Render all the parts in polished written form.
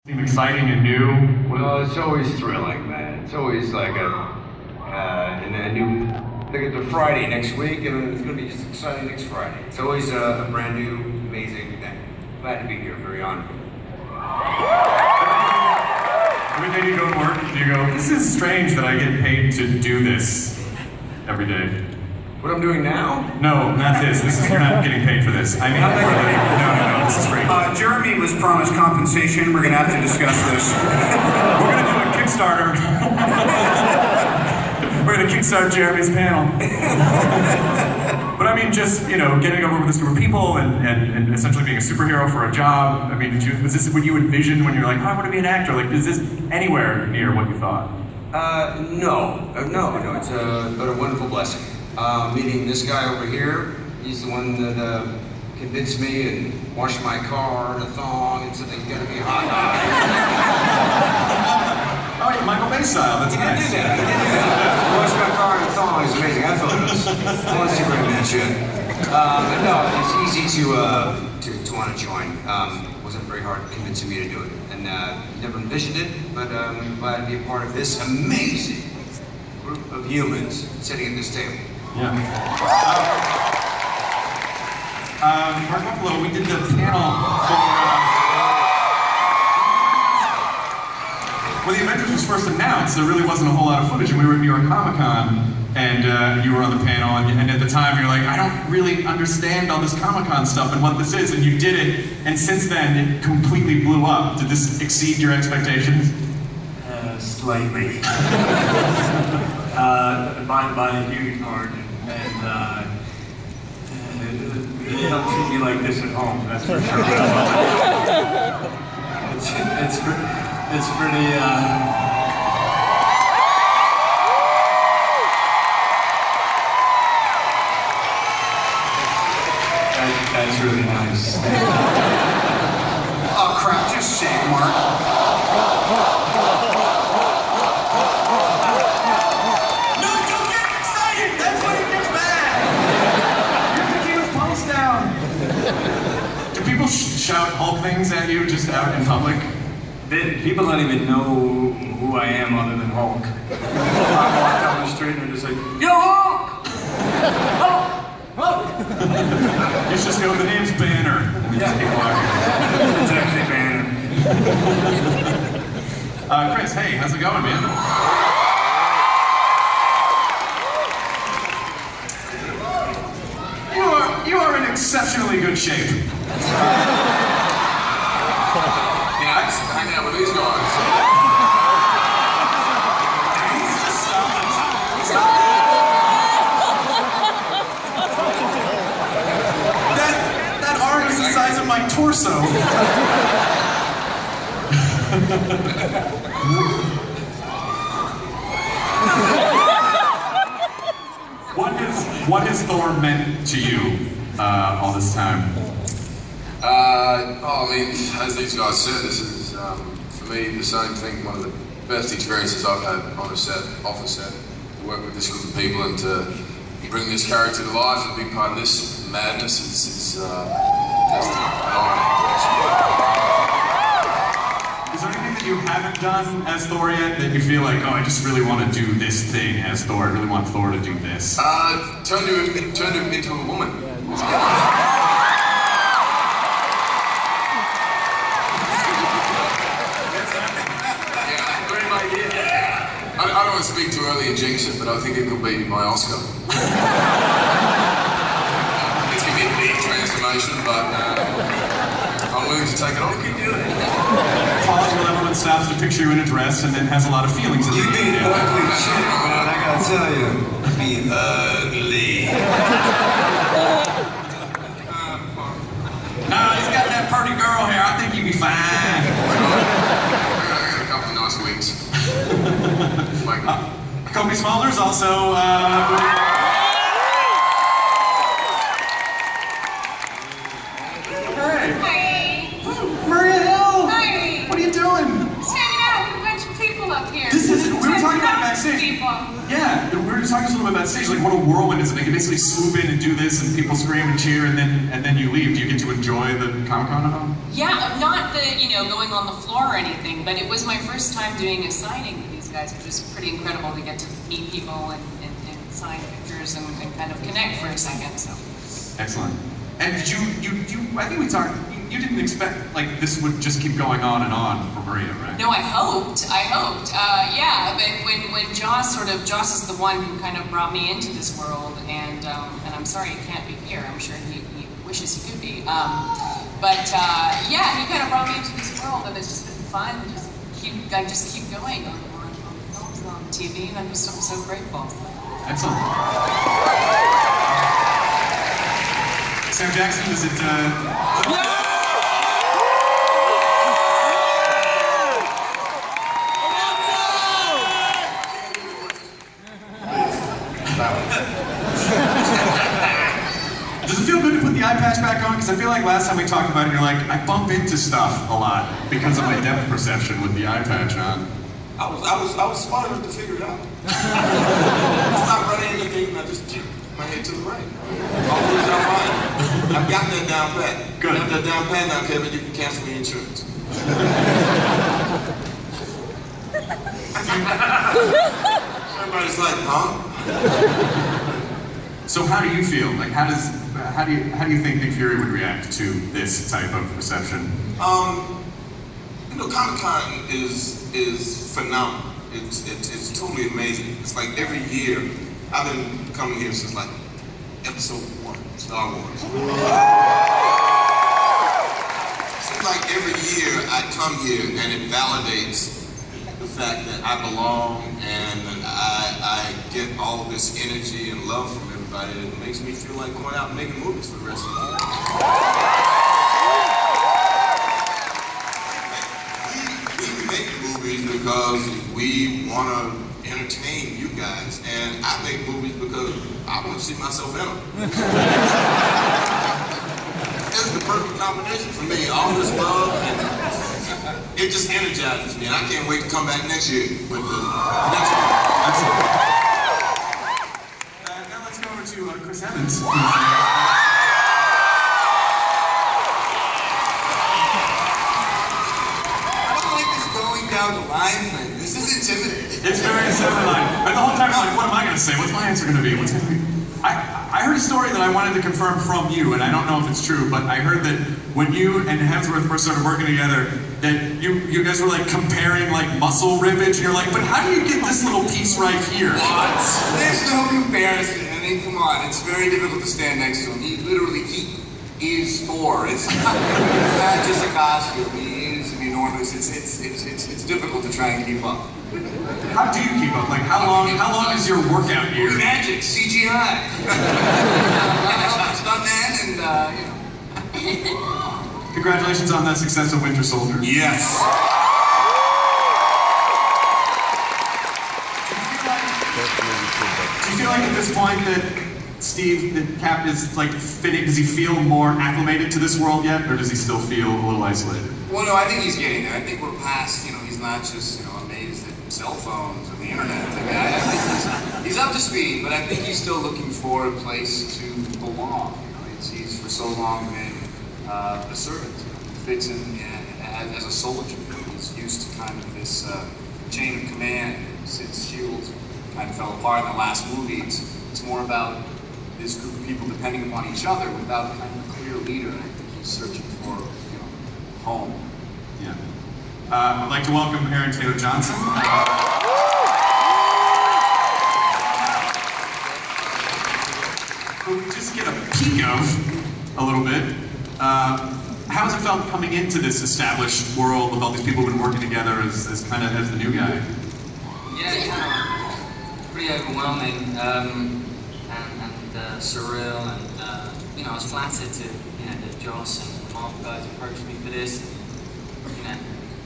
Seem exciting and new? Well, it's always thrilling, man. It's always like a new. Look at the Friday next week, and it's going to be just exciting next Friday. It's always a brand new, amazing thing. Glad to be here. Very honored. Every day you go to work, you go, this is strange that I get paid to do this every day. What I'm doing now? No, not this. You're not getting paid for this. I mean, no, this is great. Jeremy was promised compensation. We're going to have to discuss this. We're going to do a Kickstarter. We're going to kickstart Jeremy's panel. But I mean, just, getting over with this group of people and essentially being a superhero for a job. I mean, was this what you envisioned when you're like, oh, I want to be an actor? Like, is this anywhere near what you thought? No. It's but a wonderful blessing. Meeting this guy over here, he's the one that convinced me and washed my car in a thong and said, "It's gonna be hot." Oh, yeah, Michael Bay style. That's nice. He did that. Washed my car in a thong. It's amazing. I thought it was. I want to see that shit. But no, it's easy to want to join. Wasn't very hard convincing me to do it, and never envisioned it. But I'm glad to be a part of this amazing group of humans sitting at this table. Yeah. Mark Ruffalo, we did the panel for when the Avengers was first announced. There really wasn't a whole lot of footage, and we were at New York Comic-Con, and you were on the panel, and at the time you're like, I don't really understand all this Comic-Con stuff and what this is, and you did it, and since then it completely blew up. Did this exceed your expectations? Slightly. By a huge margin. And they don't treat me like this at home, that's for sure. It's pretty, that's really nice. Oh crap, just say it, Mark. Shout Hulk things at you just out in public? People don't even know who I am other than Hulk. I walk down the street and they're just like, yo, Hulk! Hulk! Hulk! You just go, the name's Banner. And you just keep walking. It's actually Banner. Chris, hey, how's it going, man? You are in exceptionally good shape. Yeah, I just hang out with these guys. That arm is the size of my torso. What has Thor meant to you all this time? I mean, as these guys said, this is, for me, the same thing, one of the best experiences I've had on a set, off a set, to work with this group of people and to bring this character to life and be part of this madness is just an honor. Is there anything that you haven't done as Thor yet that you feel like, oh, I just really want to do this thing as Thor, I really want Thor to do this? Turn him into a woman. I don't want to speak too early and jinx it, but I think it could be my Oscar. It's going to be a big transformation, but I'm willing to take it on. Paul Leverman stops to picture you in a dress and then has a lot of feelings. You be ugly shit, man. I gotta tell you. Be ugly. No, he's got that pretty girl here. I think you'd be fine. I got a couple of nice weeks. Kobe Smulders also. Hey. Maria Hill. Hi. What are you doing? Just hanging out with a bunch of people up here. We were talking about backstage. People. Yeah, we were talking a little bit about stage, like what a whirlwind is it? Like you basically swoop in and do this, and people scream and cheer, and then you leave. Do you get to enjoy the Comic-Con at all? Yeah, not the, going on the floor or anything, but it was my first time doing a signing with these guys, which was pretty incredible to get to meet people and sign pictures and kind of connect for a second. So. Excellent. And did you I think we talked, you didn't expect like this would just keep going on and on for Maria, right? No, I hoped. Yeah, but when Joss is the one who kind of brought me into this world, and I'm sorry he can't be here. I'm sure he wishes he could be. Yeah, he kind of brought me into this world, and it's just been fun. I just keep going on films and on TV, and I'm so grateful. Excellent. Sam Jackson, is it? Does it feel good to put the eye patch back on? Because I feel like last time we talked about it, you're like, I bump into stuff a lot because of my depth perception with the eye patch on. I was smart enough to figure it out. Stop running into things and I just keep my head to the right. All works out fine. I've got that down pat. Good. You have that down pat now, Kevin, you can cancel your insurance. Everybody's like, huh? So how do you feel? Like how do you think Nick Fury would react to this type of reception? Comic-Con is phenomenal. It's totally amazing. It's like every year, I've been coming here since like episode 1, Star Wars. Seems like every year I come here and it validates the fact that I belong and I get all this energy and love from everybody. It makes me feel like going out and making movies for the rest of the year. Because we want to entertain you guys, and I make movies because I want to see myself in them. This is the perfect combination for me. All this love, and it just energizes me, and I can't wait to come back next year with the next one. Now let's go over to Chris Evans. Down the line thing. This is intimidating. It's very intimidating. But the whole time I'm like, what am I going to say? What's my answer going to be? What's going to be? I heard a story that I wanted to confirm from you, and I don't know if it's true, but I heard that when you and Hemsworth first started working together, that you guys were like comparing like muscle ribbage, and you're like, but how do you get this little piece right here? What? There's no comparison. I mean, come on. It's very difficult to stand next to him. He is Thor. It's not just a costume. He is enormous. It's difficult to try and keep up. How do you keep up? Like how long is your workout year? Magic, CGI. Stuntman and Congratulations on the success of Winter Soldier. Yes. Do you feel like at this point that Steve, that Cap is like fitting? Does he feel more acclimated to this world yet, or does he still feel a little isolated? Well, no, I think he's getting there. I think we're past, he's not just, amazed at cell phones and the internet. I mean, I think he's up to speed, but I think he's still looking for a place to belong. He's for so long been a servant. He fits in as a soldier. He's used to kind of this chain of command. Since S.H.I.E.L.D. kind of fell apart in the last movie, it's more about this group of people depending upon each other without kind of a clear leader. And I think he's searching for, home. Yeah. I'd like to welcome Aaron Taylor Johnson. Who we just get a peek of a little bit. How has it felt coming into this established world with all these people who've been working together as the new guy? Yeah, it's pretty overwhelming and surreal, and I was flattered to that Joss and the Marvel guys approached me for this.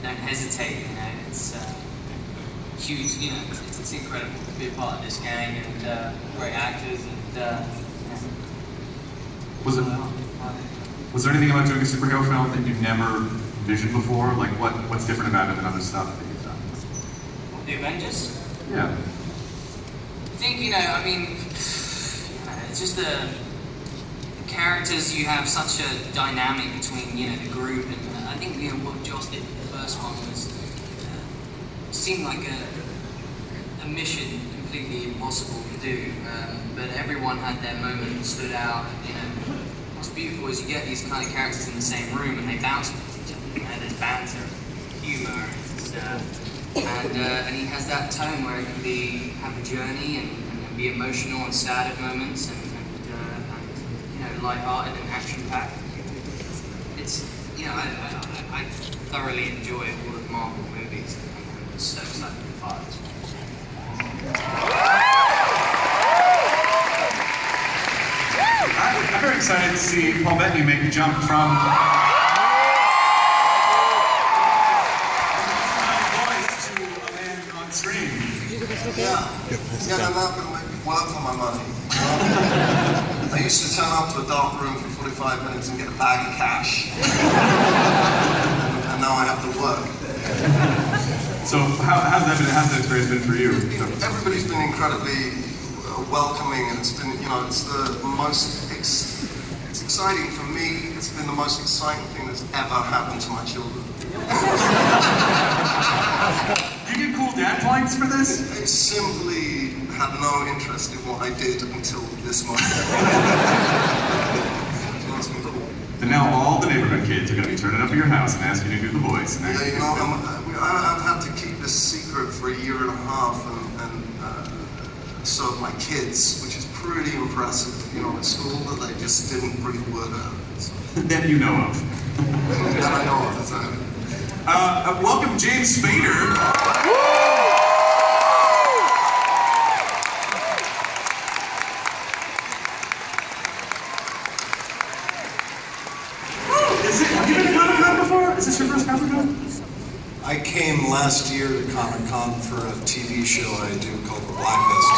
Don't hesitate. It's huge. It's incredible to be a part of this gang and great actors and. Was there anything about doing a superhero film that you've never envisioned before? Like what's different about it than other stuff that you've done? The Avengers? Yeah. think, I mean, it's just the characters, you have such a dynamic between, the group, and I think, what Joss did in the first one was, seemed like a mission completely impossible to do, but everyone had their moment and stood out. What's beautiful is you get these kind of characters in the same room and they bounce off each other, there's banter, humour, and he has that tone where it can have a journey and be emotional and sad at moments, and light-hearted and action-packed. It's, I thoroughly enjoy all of the Marvel movies, and I'm so excited to be part of this one. I'm very excited to see Paul Bettany make the jump from voice to a man on screen. Yeah, I'm not going to make me work for my money. I used to turn up to a dark room for 45 minutes and get a bag of cash. And now I have to work. So how's that experience been for you? Everybody's been incredibly welcoming, and it's been, it's the most, it's exciting for me. It's been the most exciting thing that's ever happened to my children. Do you get cool dad points for this? They simply had no interest in what I did until this moment. That's been cool. And now all the neighborhood kids are going to be turning up at your house and asking you to do the voice. Yeah, I've had to keep this secret for a year and a half, and so have my kids, which is pretty impressive. At school, that they just didn't breathe a word out. So. That you know of. That I know of, exactly. Welcome James Spader. Have you been to Comic-Con before? Is this your first Comic-Con? I came last year to Comic-Con for a TV show I do called The Blacklist.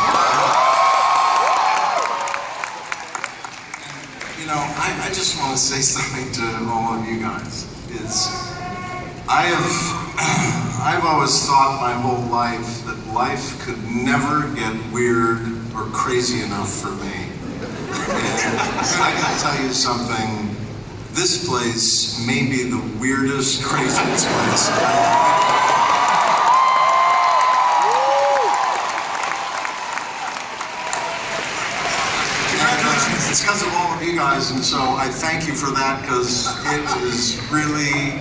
I just want to say something to all of you guys. I've always thought my whole life that life could never get weird or crazy enough for me. And I can tell you something. This place may be the weirdest, craziest place. Congratulations. It's because of all of you guys, and so I thank you for that, because it is really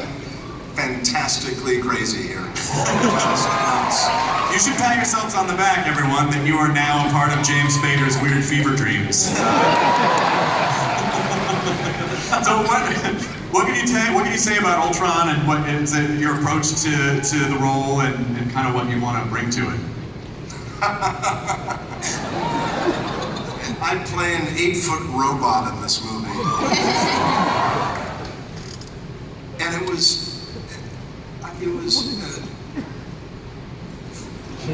fantastically crazy here. You should pat yourselves on the back, everyone, that you are now a part of James Spader's Weird Fever Dreams. So what can you say about Ultron, and what is your approach to the role, and kind of what you want to bring to it? I play an 8-foot robot in this movie. And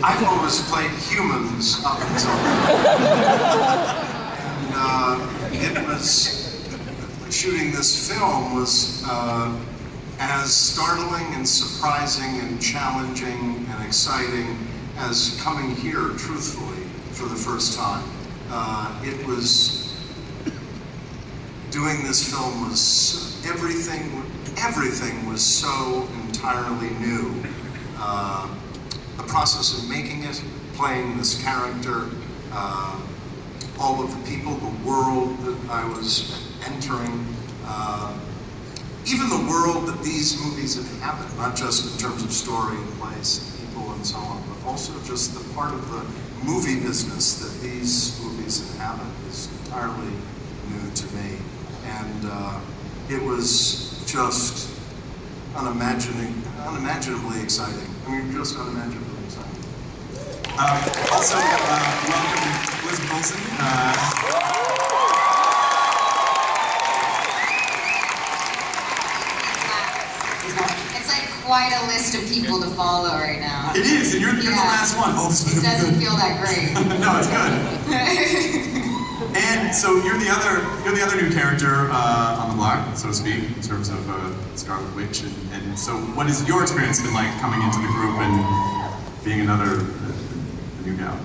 I've always played humans up until then. And shooting this film was as startling and surprising and challenging and exciting as coming here, truthfully, for the first time. Doing this film was, everything was so entirely new. The process of making it, playing this character, all of the people, the world that I was entering, even the world that these movies inhabit, not just in terms of story and place and people and so on, but also just the part of the movie business that these movies inhabit is entirely new to me. And it was just unimaginably exciting. I mean, just unimaginably exciting. Also, welcome Elizabeth Olsen. It's like quite a list of people to follow right now. It is, and you're the last one. Oh, this It doesn't feel that great. No, it's good. And so you're the other new character on the block, so to speak, in terms of Scarlet Witch. And so, what has your experience been like coming into the group and being another new gal?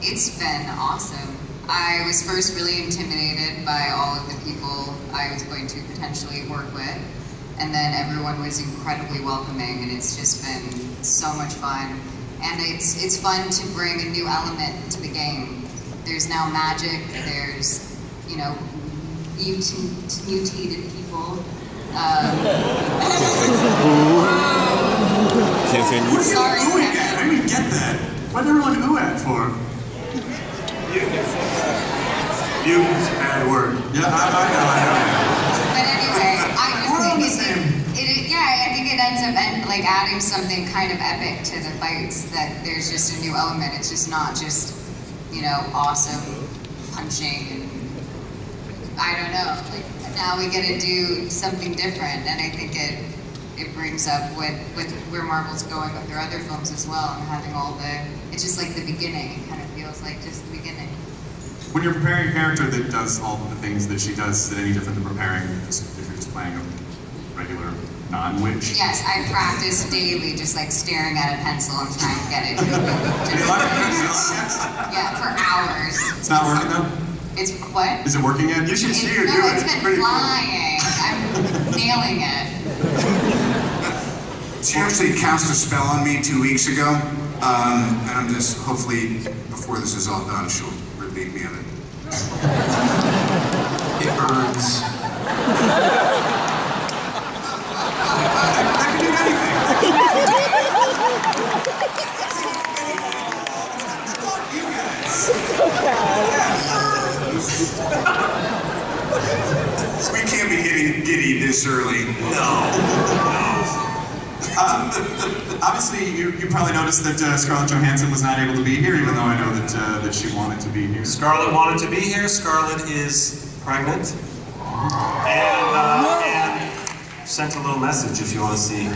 It's been awesome. I was first really intimidated by all of the people I was going to potentially work with, and then everyone was incredibly welcoming, and it's just been so much fun. And it's fun to bring a new element to the game. There's now magic, there's, you know, mutated people. Can't say What are Sorry, you oohing at? I didn't even get that. What'd everyone ooh at for? Mutant's a bad word. Yeah, I know. But anyway, I We're just on think the same. yeah, I think it ends up like adding something kind of epic to the fights. That there's just a new element. It's just not just, you know, awesome punching and I don't know. Like now we get to do something different, and I think it brings up with where Marvel's going with their other films as well, and having all the. It's just like the beginning. It kind of feels like just the beginning. When you're preparing a character that does all the things that she does, is it any different than preparing if you're just playing a regular non-witch? Yes, I practice daily, just like staring at a pencil and trying to get it. Yeah, for hours. It's not working though? It's what? Is it working yet? You should see her do No, it. it's It's been pretty cool. flying. I'm nailing it. She actually cast a spell on me 2 weeks ago, and I'm just, hopefully, before this is all done, she'll relieve me of it. It burns. That can do anything. We can't be getting giddy this early. Obviously, you probably noticed that Scarlett Johansson was not able to be here, even though I know that she wanted to be here. Scarlett wanted to be here. Scarlett is pregnant. And sent a little message if you want to see.